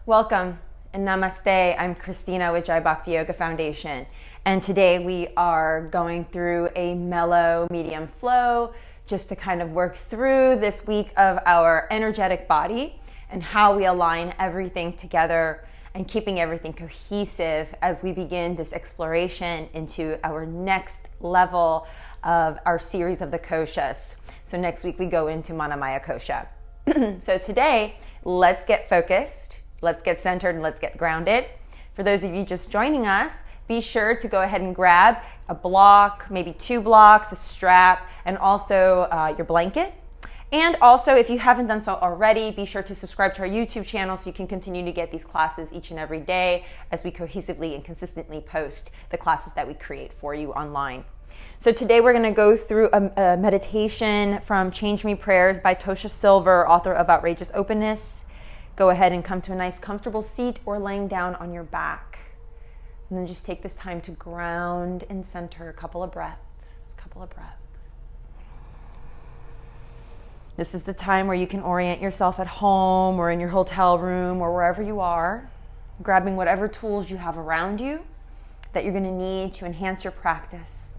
Welcome and namaste. I'm Christina with Jai Bhakti Yoga Foundation, and today we are going through a mellow medium flow just to kind of work through this week of our energetic body and how we align everything together and keeping everything cohesive as we begin this exploration into our next level of our series of the Koshas. So next week we go into Pranamaya Kosha. So today, let's get focused, let's get centered, and let's get grounded. For those of you just joining us, be sure to go ahead and grab a block, maybe 2 blocks, a strap, and also your blanket. And also, if you haven't done so already, be sure to subscribe to our YouTube channel so you can continue to get these classes each and every day as we cohesively and consistently post the classes that we create for you online. So today we're going to go through a meditation from Change Me Prayers by Tosha Silver, author of Outrageous Openness. Go ahead and come to a nice comfortable seat or laying down on your back. And then just take this time to ground and center a couple of breaths. This is the time where you can orient yourself at home or in your hotel room or wherever you are, grabbing whatever tools you have around you that you're going to need to enhance your practice.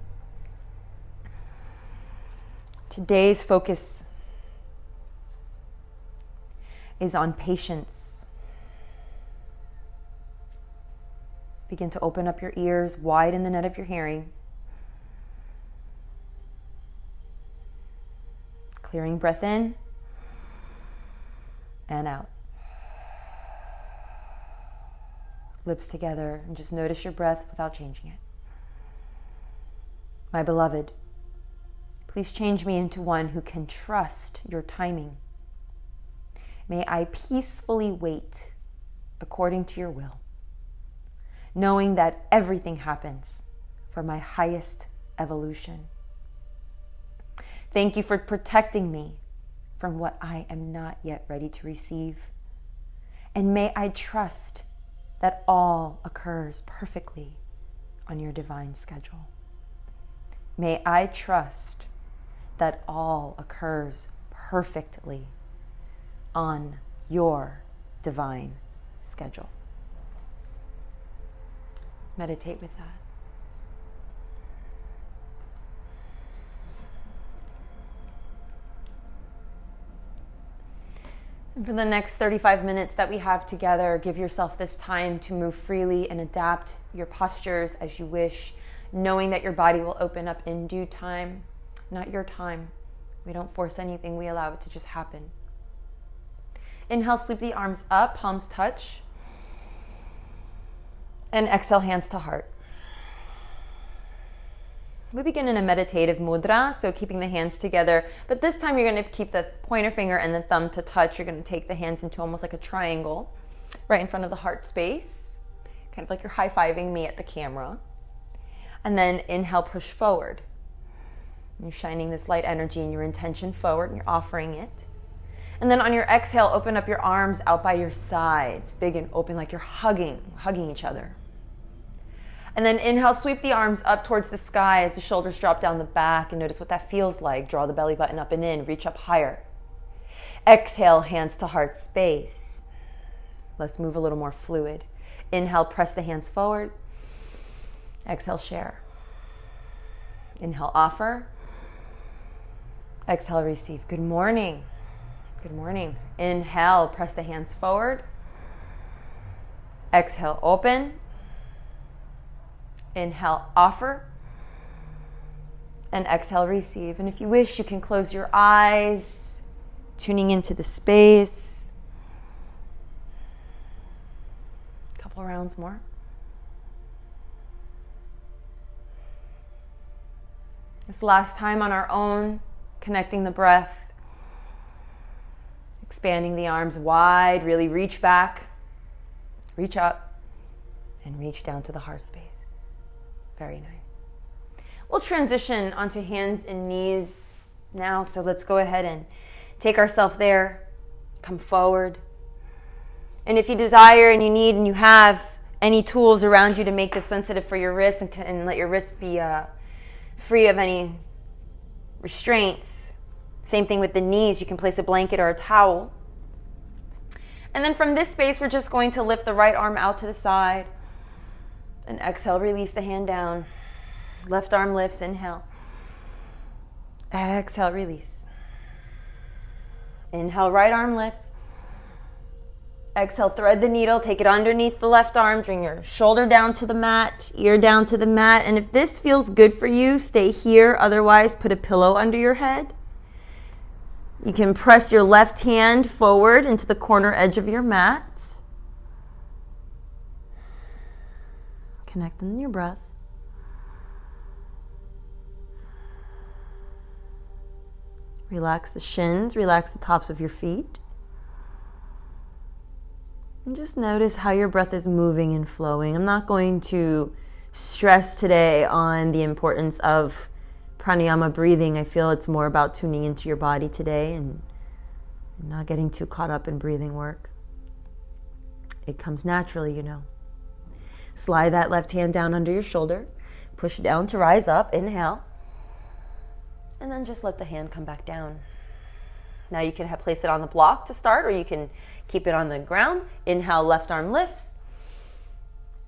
Today's focus is on patience. Begin to open up your ears, widen the net of your hearing. Clearing breath in and out. Lips together, and just notice your breath without changing it. My beloved, please change me into one who can trust your timing. May I peacefully wait according to your will, knowing that everything happens for my highest evolution. Thank you for protecting me from what I am not yet ready to receive. And may I trust that all occurs perfectly on your divine schedule. May I trust that all occurs perfectly on your divine schedule. Meditate with that. And for the next 35 minutes that we have together, give yourself this time to move freely and adapt your postures as you wish, knowing that your body will open up in due time, not your time. We don't force anything, we allow it to just happen. Inhale, sweep the arms up, palms touch. And exhale, hands to heart. We begin in a meditative mudra, so keeping the hands together, but this time you're going to keep the pointer finger and the thumb to touch. You're going to take the hands into almost like a triangle right in front of the heart space, kind of like you're high-fiving me at the camera. And then inhale, push forward. You're shining this light energy and your intention forward, and you're offering it. And then on your exhale, open up your arms out by your sides, big and open, like you're hugging each other. And then inhale, sweep the arms up towards the sky as the shoulders drop down the back, and notice what that feels like. Draw the belly button up and in, reach up higher. Exhale, hands to heart space. Let's move a little more fluid. Inhale, press the hands forward. Exhale, share. Inhale, offer. Exhale, receive. Good morning. Good morning. Inhale, press the hands forward. Exhale, open. Inhale, offer. And exhale, receive. And if you wish, you can close your eyes, tuning into the space. A couple rounds more. This last time on our own, connecting the breath, expanding the arms wide, really reach back, reach up, and reach down to the heart space. Very nice. We'll transition onto hands and knees now, so let's go ahead and take ourselves there, come forward. And if you desire and you need and you have any tools around you to make this sensitive for your wrist and let your wrist be free of any restraints. Same thing with the knees. You can place a blanket or a towel. And then from this space, we're just going to lift the right arm out to the side. And exhale, release the hand down. Left arm lifts, inhale. Exhale, release. Inhale, right arm lifts. Exhale, thread the needle, take it underneath the left arm, bring your shoulder down to the mat, ear down to the mat. And if this feels good for you, stay here. Otherwise, put a pillow under your head. You can press your left hand forward into the corner edge of your mat. Connecting your breath. Relax the shins, relax the tops of your feet. And just notice how your breath is moving and flowing. I'm not going to stress today on the importance of pranayama breathing. I feel it's more about tuning into your body today and not getting too caught up in breathing work. It comes naturally, you know. Slide that left hand down under your shoulder. Push down to rise up. Inhale. And then just let the hand come back down. Now you can place it on the block to start, or you can keep it on the ground. Inhale, left arm lifts.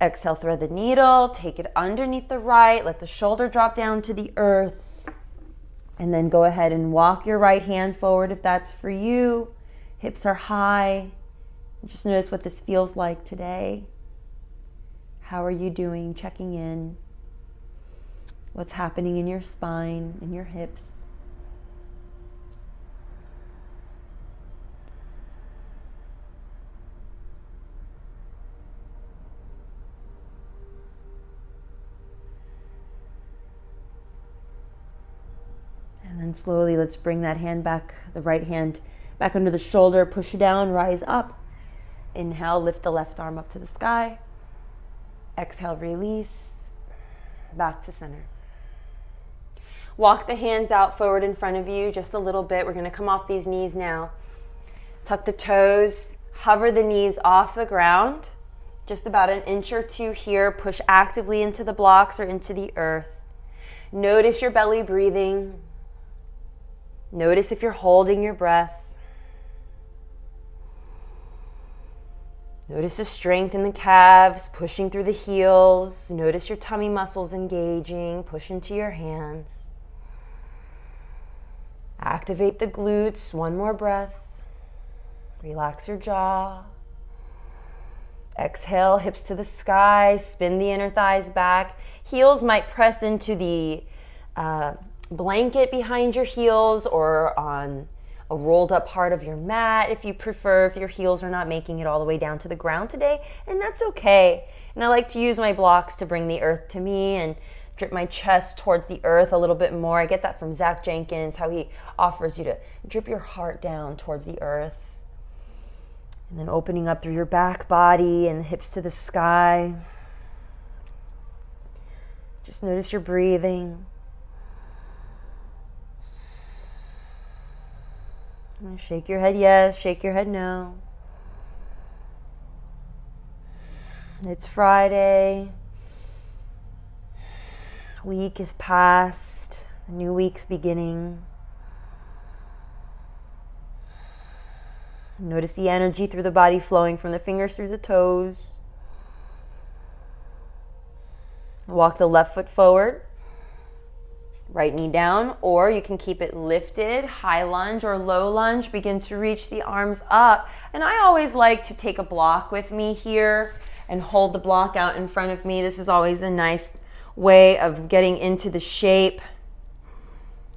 Exhale, thread the needle. Take it underneath the right. Let the shoulder drop down to the earth. And then go ahead and walk your right hand forward if that's for you. Hips are high. Just notice what this feels like today. How are you doing? Checking in. What's happening in your spine, in your hips. And then slowly let's bring that hand back, the right hand back under the shoulder, push it down, rise up. Inhale, lift the left arm up to the sky. Exhale, release, back to center. Walk the hands out forward in front of you just a little bit. We're going to come off these knees now. Tuck the toes, hover the knees off the ground, just about an inch or two here. Push actively into the blocks or into the earth. Notice your belly breathing. Notice if you're holding your breath. Notice the strength in the calves, pushing through the heels. Notice your tummy muscles engaging. Push into your hands. Activate the glutes. One more breath. Relax your jaw. Exhale, hips to the sky. Spin the inner thighs back. Heels might press into the blanket behind your heels or on a rolled up part of your mat if you prefer, if your heels are not making it all the way down to the ground today, and that's okay. And I like to use my blocks to bring the earth to me and drip my chest towards the earth a little bit more. I get that from Zach Jenkins, how he offers you to drip your heart down towards the earth. And then opening up through your back body and the hips to the sky. Just notice your breathing. Shake your head yes, shake your head no. It's Friday. A week is past. A new week's beginning. Notice the energy through the body flowing from the fingers through the toes. Walk the left foot forward. Right knee down, or you can keep it lifted, high lunge or low lunge. Begin to reach the arms up. And I always like to take a block with me here and hold the block out in front of me. This is always a nice way of getting into the shape,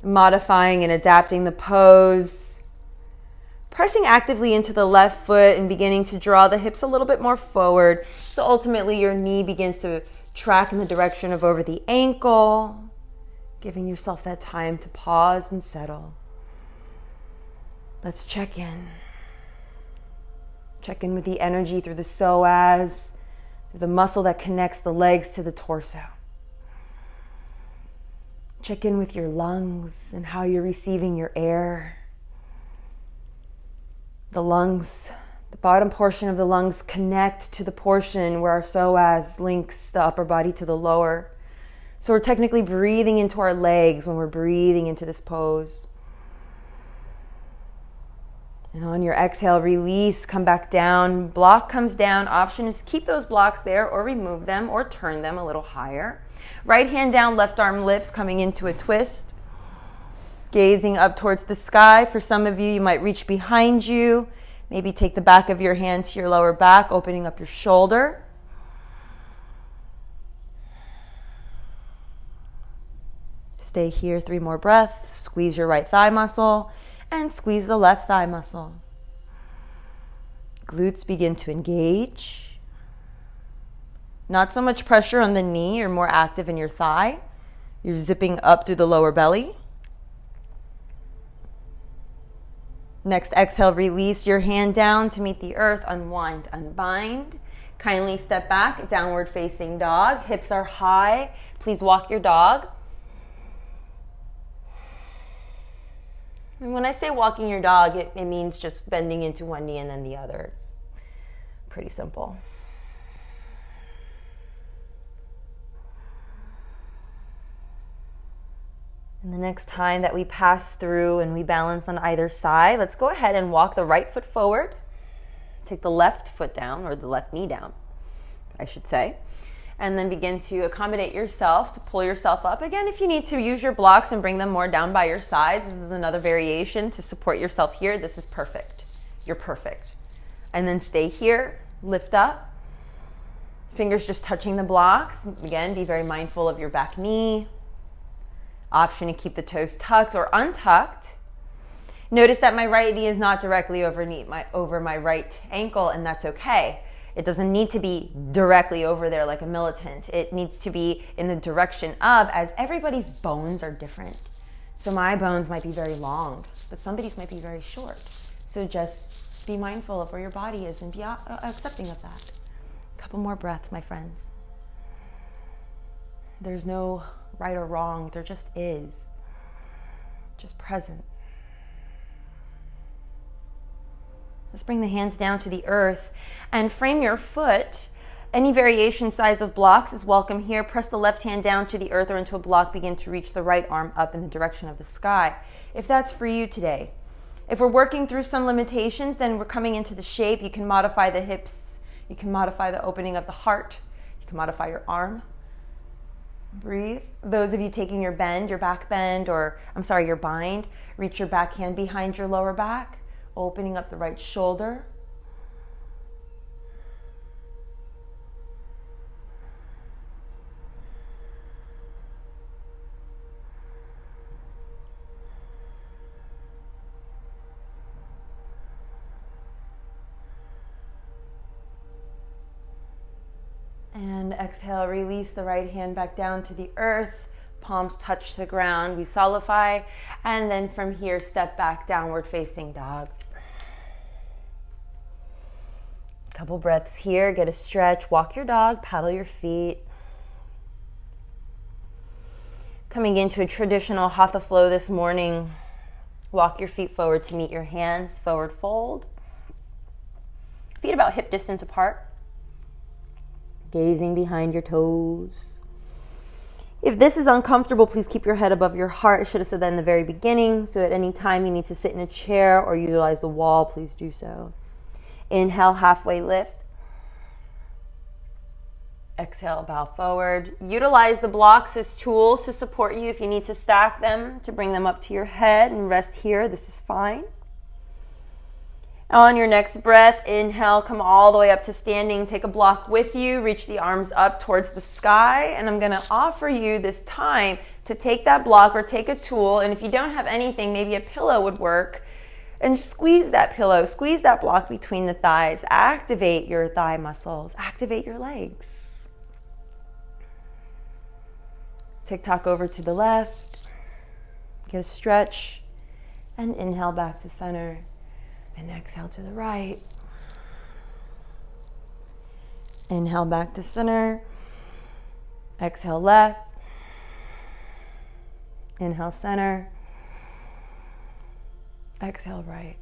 modifying and adapting the pose. Pressing actively into the left foot and beginning to draw the hips a little bit more forward. So ultimately your knee begins to track in the direction of over the ankle. Giving yourself that time to pause and settle. Let's check in. Check in with the energy through the psoas, through the muscle that connects the legs to the torso. Check in with your lungs and how you're receiving your air. The lungs, the bottom portion of the lungs connect to the portion where our psoas links the upper body to the lower. So we're technically breathing into our legs when we're breathing into this pose. And on your exhale, release, come back down. Block comes down. Option is to keep those blocks there or remove them or turn them a little higher. Right hand down, left arm lifts, coming into a twist. Gazing up towards the sky. For some of you, you might reach behind you. Maybe take the back of your hand to your lower back, opening up your shoulder. Stay here, 3 more breaths. Squeeze your right thigh muscle and squeeze the left thigh muscle. Glutes begin to engage. Not so much pressure on the knee, you're more active in your thigh. You're zipping up through the lower belly. Next exhale, release your hand down to meet the earth, unwind, unbind. Kindly step back, downward facing dog. Hips are high. Please walk your dog. And when I say walking your dog, it means just bending into one knee and then the other. It's pretty simple. And the next time that we pass through and we balance on either side, let's go ahead and walk the right foot forward. Take the left foot down, or the left knee down, I should say. And then begin to accommodate yourself, to pull yourself up. Again, if you need to use your blocks and bring them more down by your sides, this is another variation to support yourself here. This is perfect. You're perfect. And then stay here, lift up. Fingers just touching the blocks. Again, be very mindful of your back knee. Option to keep the toes tucked or untucked. Notice that my right knee is not directly over my right ankle, and that's okay. It doesn't need to be directly over there like a militant. It needs to be in the direction of, as everybody's bones are different. So my bones might be very long, but somebody's might be very short. So just be mindful of where your body is and be accepting of that. A couple more breaths, my friends. There's no right or wrong, there just is. Just present. Let's bring the hands down to the earth and frame your foot. Any variation size of blocks is welcome here. Press the left hand down to the earth or into a block. Begin to reach the right arm up in the direction of the sky, if that's for you today. If we're working through some limitations, then we're coming into the shape. You can modify the hips. You can modify the opening of the heart. You can modify your arm. Breathe. Those of you taking your bend, your back bend, your bind, reach your back hand behind your lower back, opening up the right shoulder. And exhale, release the right hand back down to the earth. Palms touch the ground. We solidify. And then from here, step back, downward facing dog. Couple breaths here. Get a stretch. Walk your dog. Paddle your feet. Coming into a traditional hatha flow this morning. Walk your feet forward to meet your hands. Forward fold. Feet about hip distance apart. Gazing behind your toes. If this is uncomfortable, please keep your head above your heart. I should have said that in the very beginning. So at any time you need to sit in a chair or utilize the wall, please do so. Inhale, halfway lift. Exhale, bow forward. Utilize the blocks as tools to support you if you need to stack them, to bring them up to your head and rest here. This is fine. On your next breath, inhale, come all the way up to standing. Take a block with you. Reach the arms up towards the sky. And I'm going to offer you this time to take that block or take a tool. And if you don't have anything, maybe a pillow would work. And squeeze that pillow, squeeze that block between the thighs. Activate your thigh muscles. Activate your legs. Tick-tock over to the left. Get a stretch. And inhale back to center. And exhale to the right. Inhale back to center. Exhale left. Inhale center. Exhale right.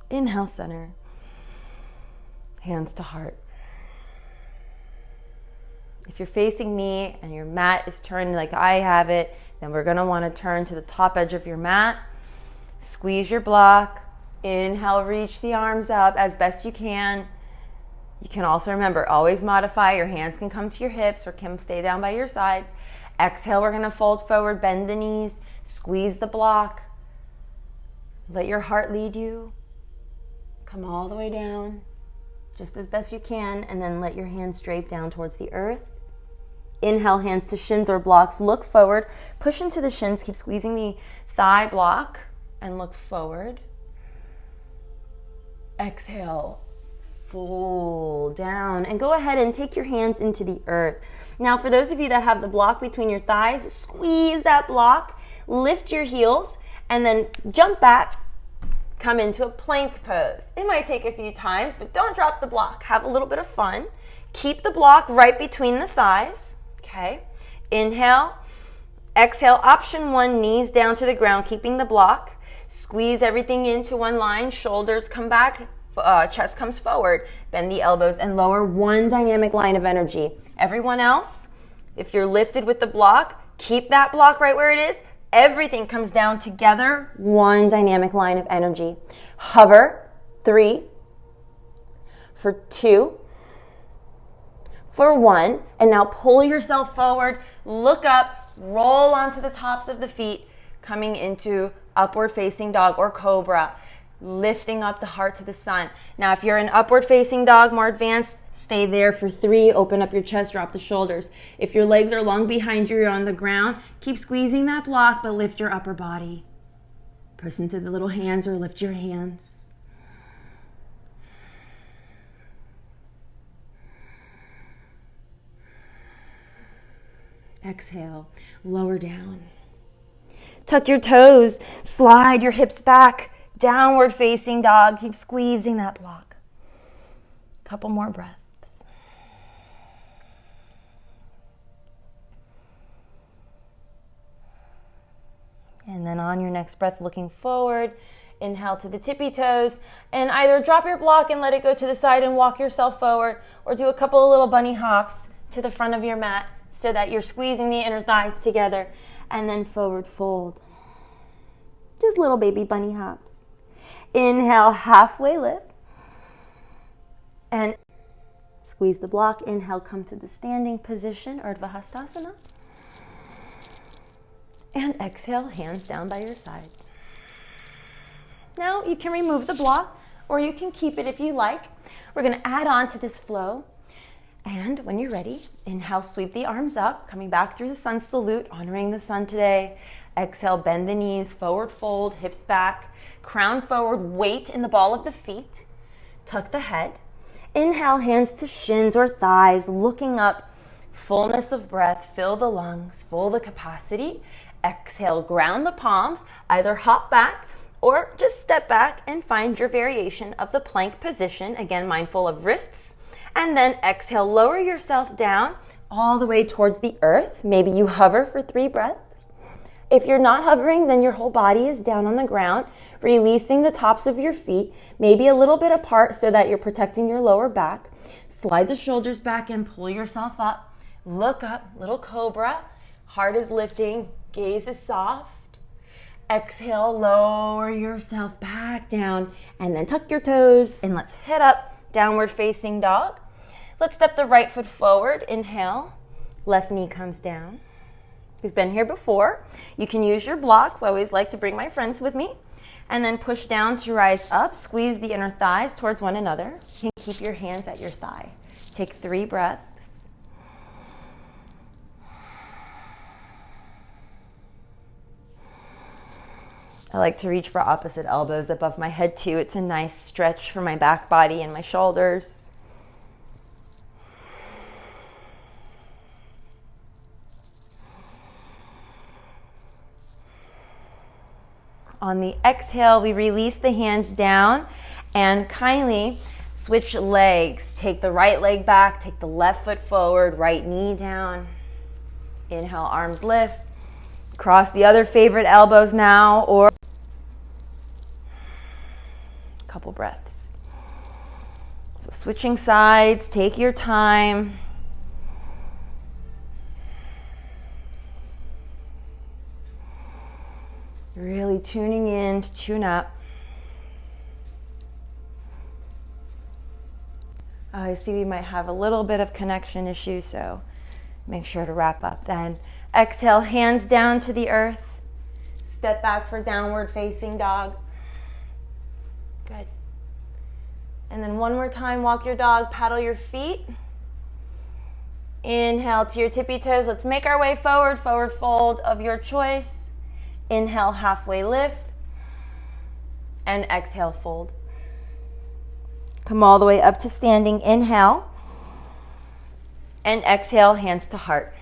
Inhale center. Hands to heart. If you're facing me and your mat is turned like I have it, then we're going to want to turn to the top edge of your mat. Squeeze your block. Inhale, reach the arms up as best you can. You can also remember, always modify. Your hands can come to your hips or can stay down by your sides. Exhale, we're gonna fold forward, bend the knees, squeeze the block. Let your heart lead you. Come all the way down, just as best you can, and then let your hands drape down towards the earth. Inhale, hands to shins or blocks. Look forward, push into the shins, keep squeezing the thigh block, and look forward. Exhale, fold down, and go ahead and take your hands into the earth. Now, for those of you that have the block between your thighs, squeeze that block, lift your heels, and then jump back, come into a plank pose. It might take a few times, but don't drop the block. Have a little bit of fun. Keep the block right between the thighs, okay? Inhale, exhale, option one, knees down to the ground, keeping the block. Squeeze everything into one line, shoulders come back, chest comes forward, bend the elbows and lower, one dynamic line of energy. Everyone else, if you're lifted with the block, keep that block right where it is. Everything comes down together, one dynamic line of energy. Hover, 3, for 2, for 1, and now pull yourself forward, look up, roll onto the tops of the feet, coming into upward facing dog or cobra, lifting up the heart to the sun. Now, if you're in upward facing dog, more advanced, stay there for 3, open up your chest, drop the shoulders. If your legs are long behind you, you're on the ground, keep squeezing that block, but lift your upper body. Press into the little hands or lift your hands. Exhale, lower down. Tuck your toes, slide your hips back, downward facing dog, keep squeezing that block. Couple more breaths. And then on your next breath, looking forward, inhale to the tippy toes, and either drop your block and let it go to the side and walk yourself forward, or do a couple of little bunny hops to the front of your mat so that you're squeezing the inner thighs together, and then forward fold. Just little baby bunny hops. Inhale, halfway lift, and squeeze the block. Inhale, come to the standing position, Urdhva Hastasana. And exhale, hands down by your sides. Now you can remove the block or you can keep it if you like. We're going to add on to this flow. And when you're ready, inhale, sweep the arms up, coming back through the sun salute, honoring the sun today. Exhale, bend the knees, forward fold, hips back, crown forward, weight in the ball of the feet. Tuck the head. Inhale, hands to shins or thighs, looking up, fullness of breath, fill the lungs, full the capacity. Exhale, ground the palms, either hop back or just step back and find your variation of the plank position. Again, mindful of wrists. And then exhale, lower yourself down all the way towards the earth. Maybe you hover for 3 breaths. If you're not hovering, then your whole body is down on the ground, releasing the tops of your feet, maybe a little bit apart so that you're protecting your lower back. Slide the shoulders back and pull yourself up. Look up, little cobra. Heart is lifting, gaze is soft. Exhale, lower yourself back down, and then tuck your toes, and let's head up, downward facing dog. Let's step the right foot forward. Inhale, left knee comes down. We've been here before. You can use your blocks. I always like to bring my friends with me. And then push down to rise up. Squeeze the inner thighs towards one another. You can keep your hands at your thigh. Take 3 breaths. I like to reach for opposite elbows above my head too. It's a nice stretch for my back body and my shoulders. On the exhale, we release the hands down and kindly switch legs. Take the right leg back, take the left foot forward, right knee down. Inhale, arms lift. Cross the other favorite elbows now, or a couple breaths. So switching sides, take your time. Really Really tuning in to tune up. Oh, I see we might have a little bit of connection issue, so make sure to wrap up then. Exhale, hands down to the earth. Step back for downward facing dog. Good. And then one more time, walk your dog, paddle your feet. Inhale to your tippy toes. Let's make our way forward, forward fold of your choice. Inhale, halfway lift. And exhale, fold. Come all the way up to standing. Inhale. And exhale, hands to heart.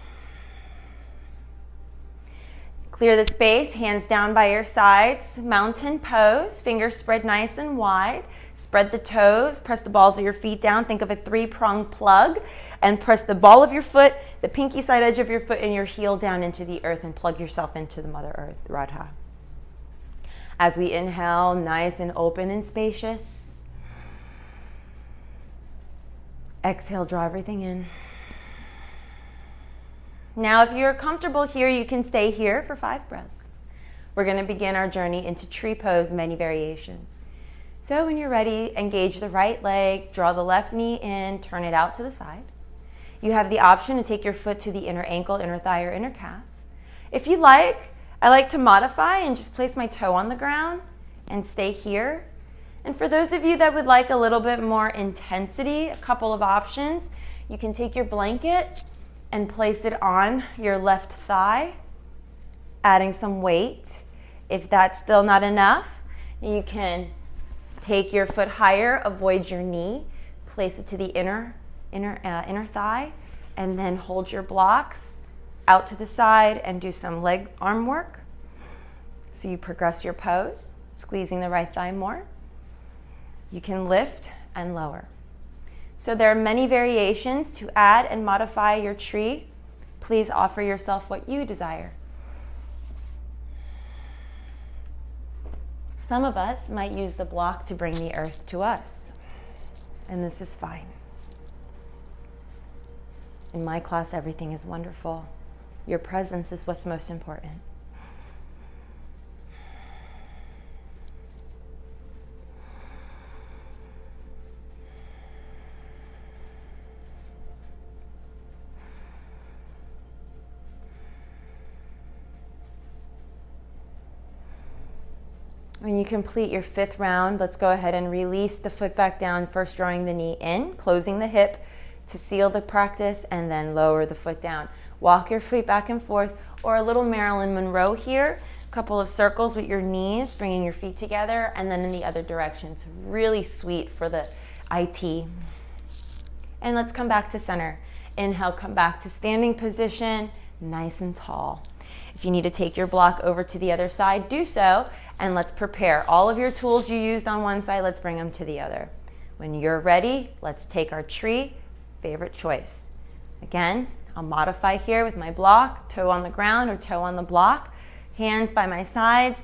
Clear the space, hands down by your sides. Mountain pose, fingers spread nice and wide. Spread the toes, press the balls of your feet down. Think of a three-pronged plug. And press the ball of your foot, the pinky side edge of your foot, and your heel down into the earth and plug yourself into the Mother Earth, Radha. As we inhale, nice and open and spacious. Exhale, draw everything in. Now, if you're comfortable here, you can stay here for 5 breaths. We're going to begin our journey into tree pose, many variations. So when you're ready, engage the right leg, draw the left knee in, turn it out to the side. You have the option to take your foot to the inner ankle, inner thigh, or inner calf. If you like, I like to modify and just place my toe on the ground and stay here. And for those of you that would like a little bit more intensity, a couple of options. You can take your blanket and place it on your left thigh, adding some weight. If that's still not enough, you can take your foot higher, avoid your knee, place it to the inner thigh, and then hold your blocks out to the side and do some leg arm work. So you progress your pose, squeezing the right thigh more. You can lift and lower. So there are many variations to add and modify your tree. Please offer yourself what you desire. Some of us might use the block to bring the earth to us, and this is fine. In my class, everything is wonderful. Your presence is what's most important. When you complete your 5th round, let's go ahead and release the foot back down, first drawing the knee in, closing the hip to seal the practice, and then lower the foot down. Walk your feet back and forth, or a little Marilyn Monroe here, a couple of circles with your knees, bringing your feet together, and then in the other direction. So really sweet for the IT. And let's come back to center. Inhale, come back to standing position, nice and tall. If you need to take your block over to the other side, do so, and let's prepare. All of your tools you used on one side, let's bring them to the other. When you're ready, let's take our tree, favorite choice. Again, I'll modify here with my block, toe on the ground or toe on the block, hands by my sides.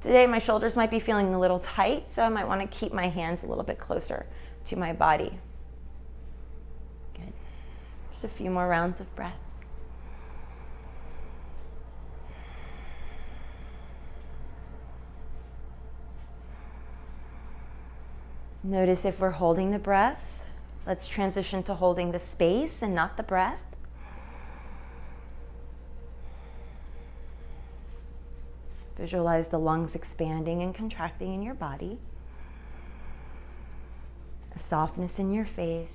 Today my shoulders might be feeling a little tight, so I might want to keep my hands a little bit closer to my body. Good. Just a few more rounds of breath. Notice if we're holding the breath. Let's transition to holding the space and not the breath. Visualize the lungs expanding and contracting in your body. A softness in your face.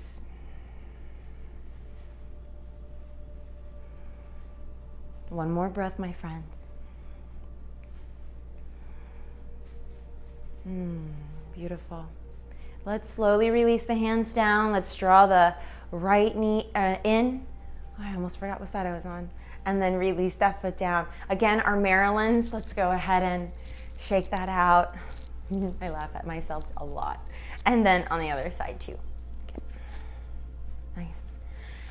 One more breath, my friends. Beautiful. Let's slowly release the hands down. Let's draw the right knee in. Oh, I almost forgot what side I was on. And then release that foot down. Again, our Marilyns, let's go ahead and shake that out. I laugh at myself a lot. And then on the other side too. Okay. Nice.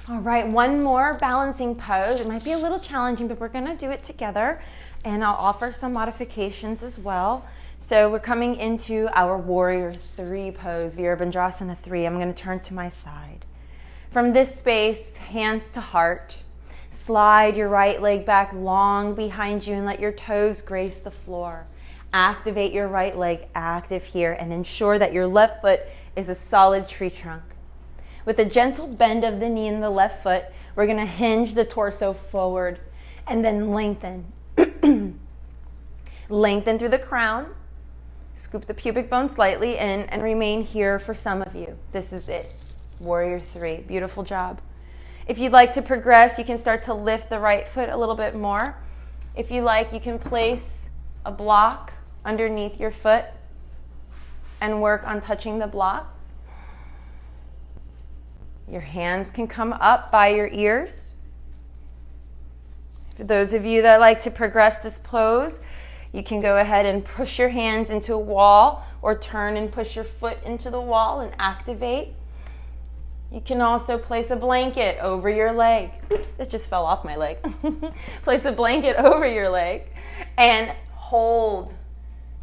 All right, one more balancing pose. It might be a little challenging, but we're gonna do it together. And I'll offer some modifications as well. So we're coming into our Warrior 3 pose, Virabhadrasana 3. I'm going to turn to my side. From this space, hands to heart. Slide your right leg back long behind you and let your toes grace the floor. Activate your right leg, active here, and ensure that your left foot is a solid tree trunk. With a gentle bend of the knee in the left foot, we're going to hinge the torso forward and then lengthen. Lengthen through the crown. Scoop the pubic bone slightly in and remain here for some of you. This is it. Warrior 3. Beautiful job. If you'd like to progress, you can start to lift the right foot a little bit more. If you like, you can place a block underneath your foot and work on touching the block. Your hands can come up by your ears. For those of you that like to progress this pose, you can go ahead and push your hands into a wall or turn and push your foot into the wall and activate. You can also place a blanket over your leg. Oops, it just fell off my leg. Place a blanket over your leg and hold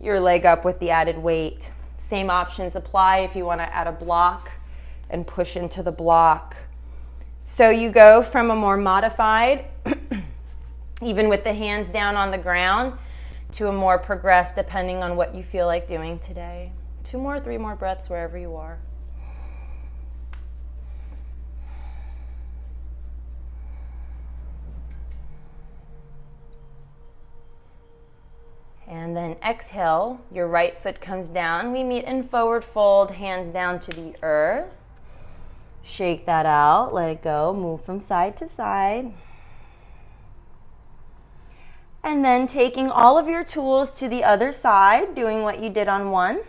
your leg up with the added weight. Same options apply if you want to add a block and push into the block. So you go from a more modified, even with the hands down on the ground, to a more progressed, depending on what you feel like doing today. 2 more, 3 more breaths wherever you are. And then exhale, your right foot comes down. We meet in forward fold, hands down to the earth. Shake that out, let it go, move from side to side. And then taking all of your tools to the other side, doing what you did on one.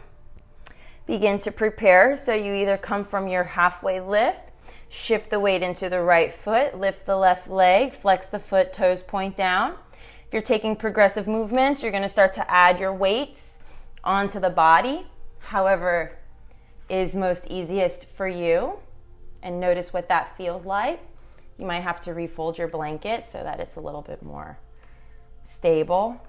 Begin to prepare, so you either come from your halfway lift, shift the weight into the right foot, lift the left leg, flex the foot, toes point down. If you're taking progressive movements, you're going to start to add your weights onto the body, however is most easiest for you, and notice what that feels like. You might have to refold your blanket so that it's a little bit more stable.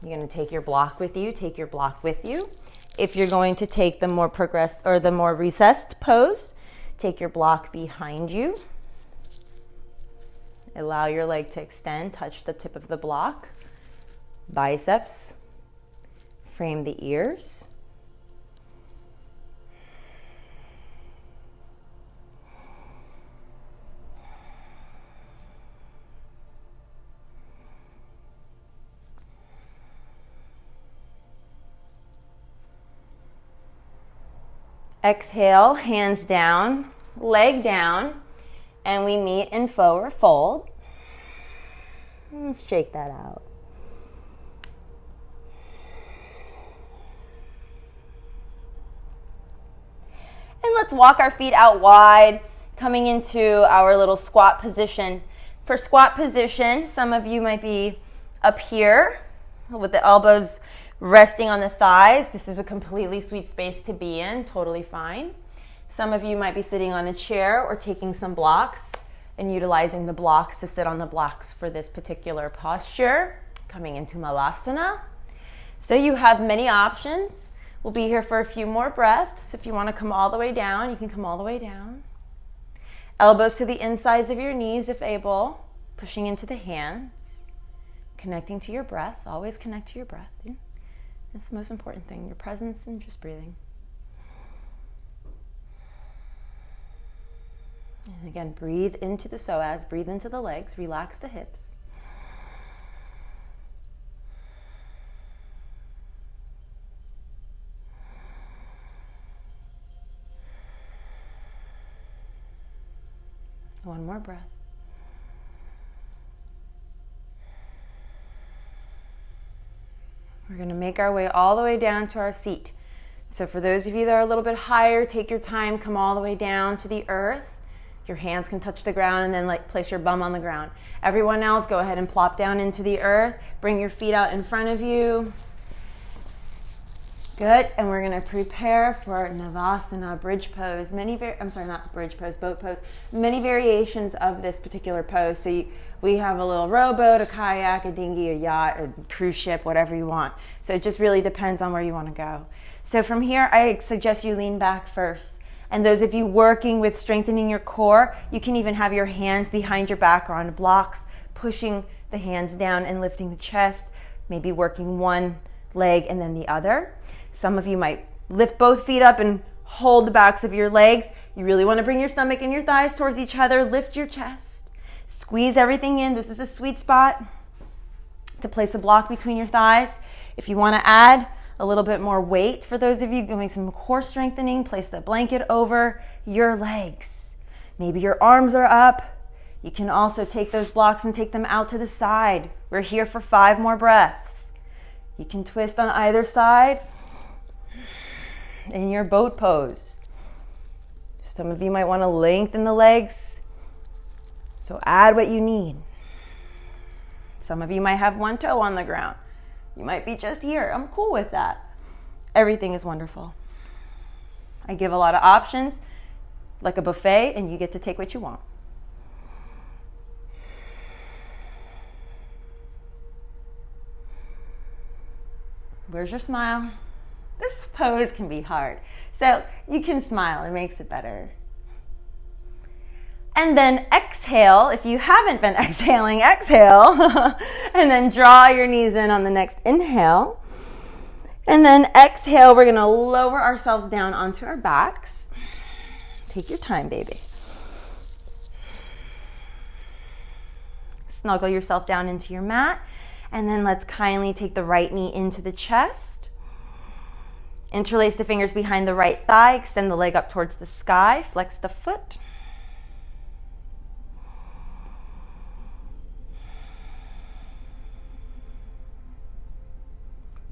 You're going to take your block with you, take your block with you. If you're going to take the more progressed or the more recessed pose, take your block behind you. Allow your leg to extend, touch the tip of the block, biceps, frame the ears. Exhale, hands down, leg down, and we meet in forward fold. Let's shake that out. And let's walk our feet out wide, coming into our little squat position. For squat position, some of you might be up here with the elbows resting on the thighs. This is a completely sweet space to be in, totally fine. Some of you might be sitting on a chair or taking some blocks and utilizing the blocks to sit on the blocks for this particular posture, coming into Malasana. So you have many options. We'll be here for a few more breaths. If you want to come all the way down, you can come all the way down. Elbows to the insides of your knees if able, pushing into the hands, connecting to your breath. Always connect to your breath. That's the most important thing, your presence and just breathing. And again, breathe into the psoas, breathe into the legs, relax the hips. One more breath. We're going to make our way all the way down to our seat. So for those of you that are a little bit higher, take your time, come all the way down to the earth. Your hands can touch the ground and then place your bum on the ground. Everyone else, go ahead and plop down into the earth. Bring your feet out in front of you. Good, and we're going to prepare for Navasana, bridge pose. Boat pose. Many variations of this particular pose. So we have a little rowboat, a kayak, a dinghy, a yacht, a cruise ship, whatever you want. So it just really depends on where you want to go. So from here, I suggest you lean back first. And those of you working with strengthening your core, you can even have your hands behind your back or on blocks, pushing the hands down and lifting the chest, maybe working one leg and then the other. Some of you might lift both feet up and hold the backs of your legs. You really want to bring your stomach and your thighs towards each other. Lift your chest. Squeeze everything in. This is a sweet spot to place a block between your thighs. If you want to add a little bit more weight, for those of you doing some core strengthening, place the blanket over your legs. Maybe your arms are up. You can also take those blocks and take them out to the side. We're here for 5 more breaths. You can twist on either side in your boat pose. Some of you might want to lengthen the legs, so add what you need. Some of you might have one toe on the ground. You might be just here. I'm cool with that. Everything is wonderful. I give a lot of options, like a buffet, and you get to take what you want. Where's your smile? This pose can be hard, so you can smile. It makes it better. And then exhale. If you haven't been exhaling, exhale. And then draw your knees in on the next inhale. And then exhale, we're going to lower ourselves down onto our backs. Take your time, baby. Snuggle yourself down into your mat. And then let's kindly take the right knee into the chest. Interlace the fingers behind the right thigh. Extend the leg up towards the sky. Flex the foot.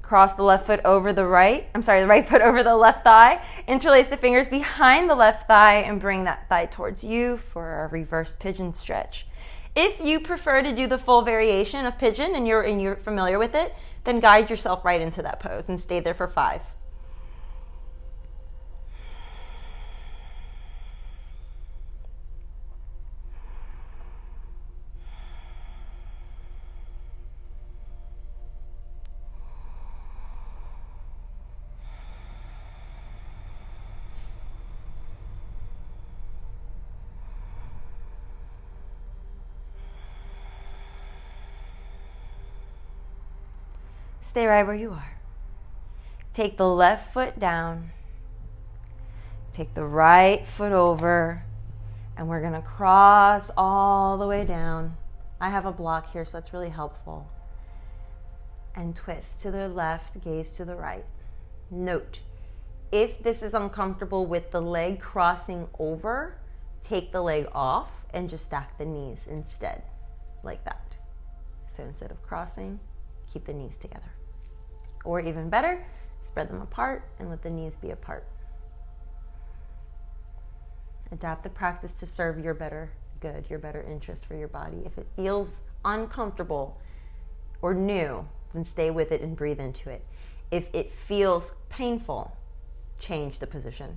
Cross the left foot over the right foot over the left thigh. Interlace the fingers behind the left thigh and bring that thigh towards you for a reverse pigeon stretch. If you prefer to do the full variation of pigeon and you're familiar with it, then guide yourself right into that pose and stay there for 5. Stay right where you are. Take the left foot down. Take the right foot over. And we're going to cross all the way down. I have a block here, so that's really helpful. And twist to the left, gaze to the right. Note, if this is uncomfortable with the leg crossing over, take the leg off and just stack the knees instead, like that. So instead of crossing, keep the knees together. Or even better, spread them apart and let the knees be apart. Adapt the practice to serve your better good, your better interest for your body. If it feels uncomfortable or new, then stay with it and breathe into it. If it feels painful, change the position.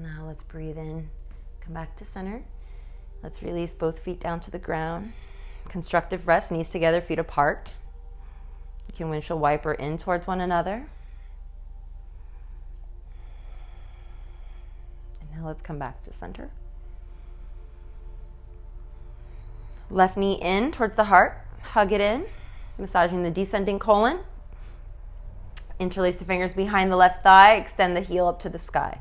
Now let's breathe in, come back to center. Let's release both feet down to the ground. Constructive rest, knees together, feet apart. You can windshield wiper in towards one another. And now let's come back to center. Left knee in towards the heart, hug it in, massaging the descending colon. Interlace the fingers behind the left thigh, extend the heel up to the sky.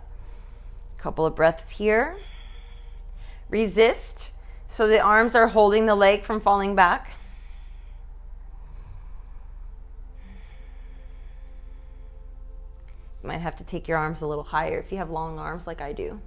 Couple of breaths here. Resist so the arms are holding the leg from falling back. You might have to take your arms a little higher if you have long arms like I do.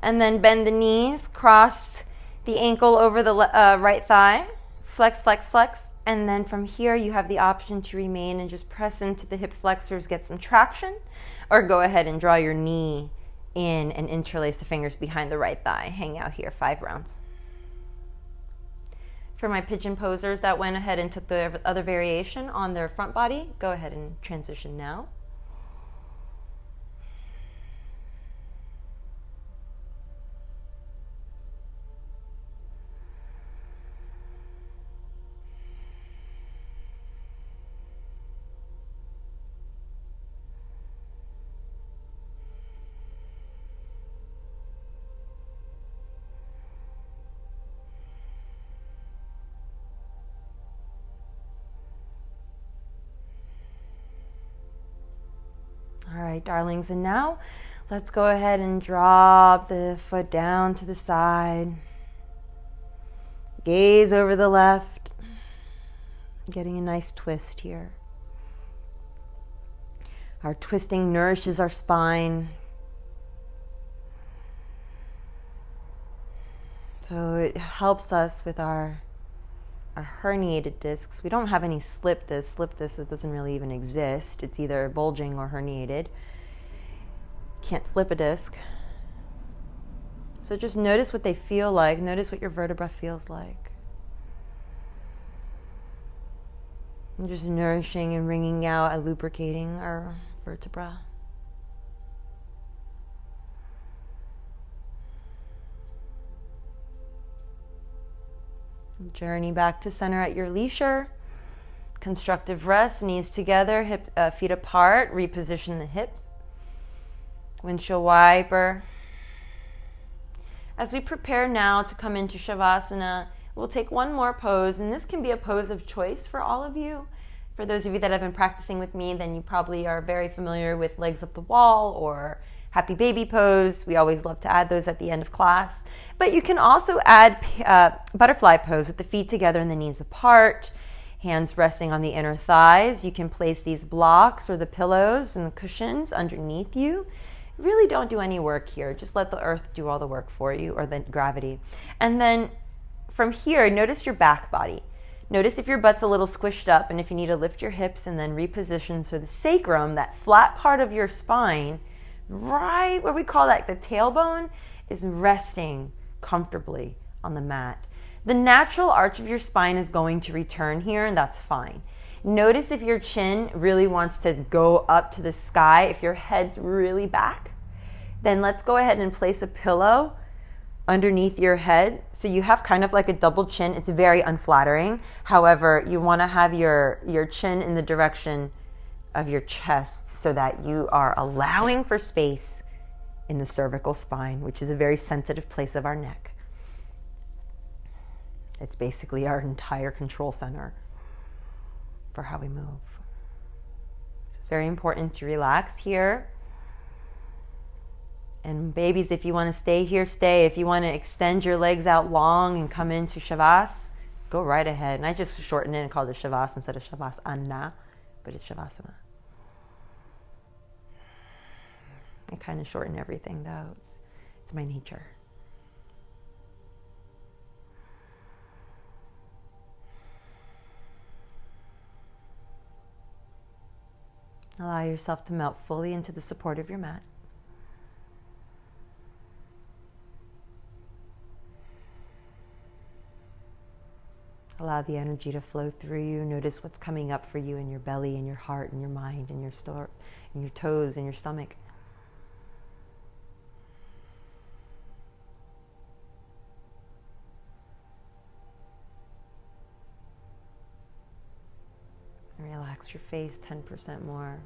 And then bend the knees, cross the ankle over the right thigh. Flex, flex, flex. And then from here, you have the option to remain and just press into the hip flexors, get some traction, or go ahead and draw your knee in and interlace the fingers behind the right thigh. Hang out here, 5 rounds. For my pigeon posers that went ahead and took the other variation on their front body, go ahead and transition now. right, darlings. And now let's go ahead and drop the foot down to the side. Gaze over the left, getting a nice twist here. Our twisting nourishes our spine. So it helps us with our herniated discs. We don't have any slip disc that doesn't really even exist. It's either bulging or herniated. Can't slip a disc. So just notice what they feel like. Notice what your vertebra feels like. And just nourishing and wringing out and lubricating our vertebra. Journey back to center at your leisure. Constructive rest, knees together, feet apart. Reposition the hips. Windshield wiper. As we prepare now to come into Shavasana, we'll take one more pose, and this can be a pose of choice for all of you. For those of you that have been practicing with me, then you probably are very familiar with legs up the wall or happy baby pose. We always love to add those at the end of class. But you can also add butterfly pose with the feet together and the knees apart, hands resting on the inner thighs. You can place these blocks or the pillows and the cushions underneath you. Really don't do any work here. Just let the earth do all the work for you, or the gravity. And then from here, notice your back body. Notice if your butt's a little squished up, and if you need to lift your hips and then reposition so the sacrum, that flat part of your spine, right where we call that the tailbone, is resting comfortably on the mat. The natural arch of your spine is going to return here, and that's fine. Notice if your chin really wants to go up to the sky. If your head's really back, then let's go ahead and place a pillow underneath your head. So you have kind of like a double chin. It's very unflattering. However, you want to have your chin in the direction of your chest so that you are allowing for space in the cervical spine, which is a very sensitive place of our neck. It's basically our entire control center for how we move. It's very important to relax here. And babies, if you want to stay here, stay. If you want to extend your legs out long and come into Shavas, go right ahead. And I just shortened it and called it Shavas instead of Shavasana, but it's Shavasana. I kind of shorten everything though. It's my nature. Allow yourself to melt fully into the support of your mat. Allow the energy to flow through you. Notice what's coming up for you in your belly, in your heart, in your mind, in your toes, in your stomach. And relax your face 10% more.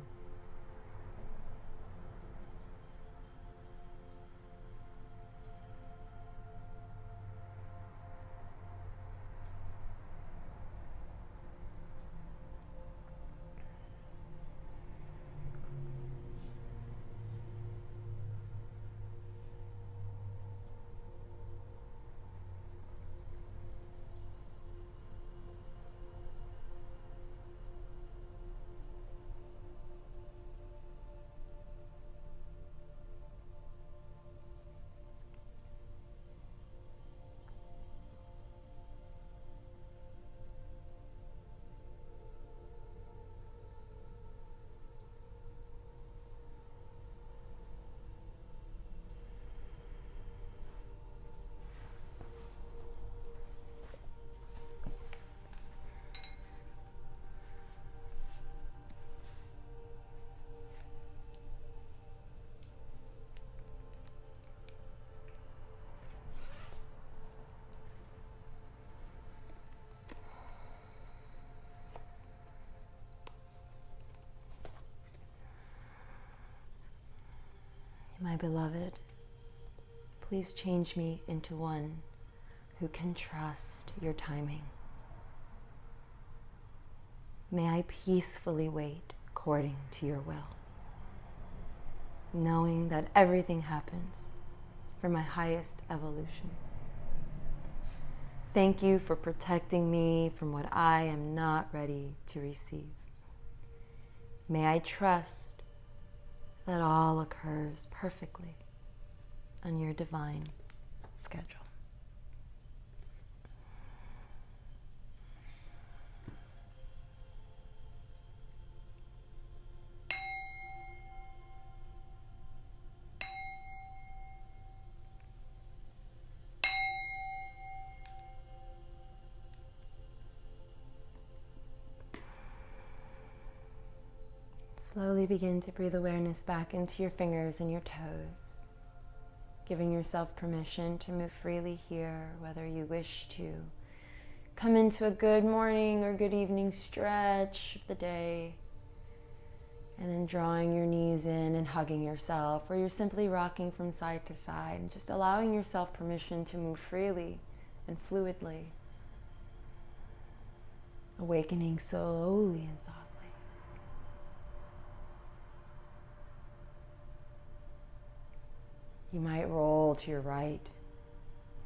My beloved, please change me into one who can trust your timing. May I peacefully wait according to your will. knowing that everything happens for my highest evolution. Thank you for protecting me from what I am not ready to receive. May I trust that all occurs perfectly on your divine schedule. Slowly begin to breathe awareness back into your fingers and your toes, giving yourself permission to move freely here, whether you wish to come into a good morning or good evening stretch of the day, and then drawing your knees in and hugging yourself, or you're simply rocking from side to side and just allowing yourself permission to move freely and fluidly, awakening slowly and softly. You might roll to your right,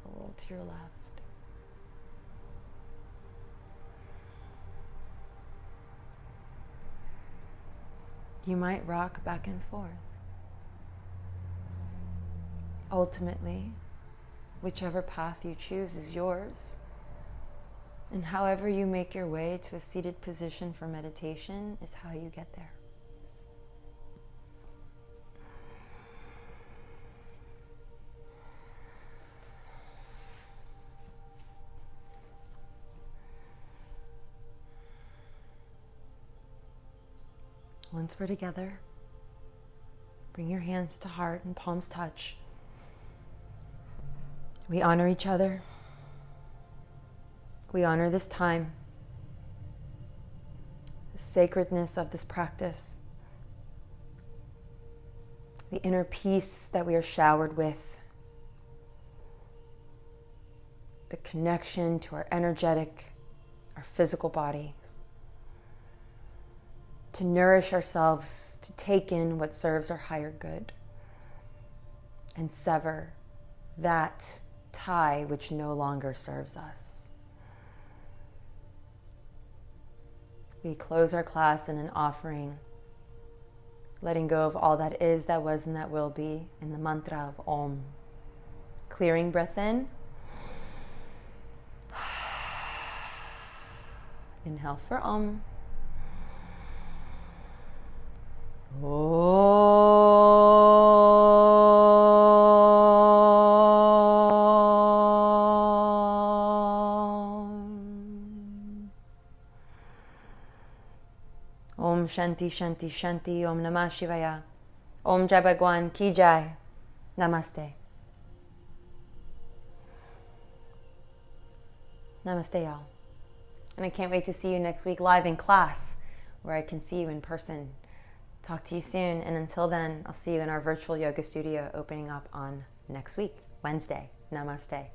roll to your left. You might rock back and forth. Ultimately, whichever path you choose is yours. And however you make your way to a seated position for meditation is how you get there. Once we're together, bring your hands to heart and palms touch. We honor each other. We honor this time, the sacredness of this practice, the inner peace that we are showered with, the connection to our energetic, our physical body. To nourish ourselves, to take in what serves our higher good, and sever that tie which no longer serves us. We close our class in an offering, letting go of all that is, that was, and that will be, in the mantra of Om. Clearing breath in. Inhale for Om. Om Shanti Shanti Shanti. Om Namah Shivaya. Om Jai Bhagwan Ki Jai. Namaste. Namaste, y'all. And I can't wait to see you next week live in class, where I can see you in person. Talk to you soon, and until then, I'll see you in our virtual yoga studio opening up on next week, Wednesday. Namaste.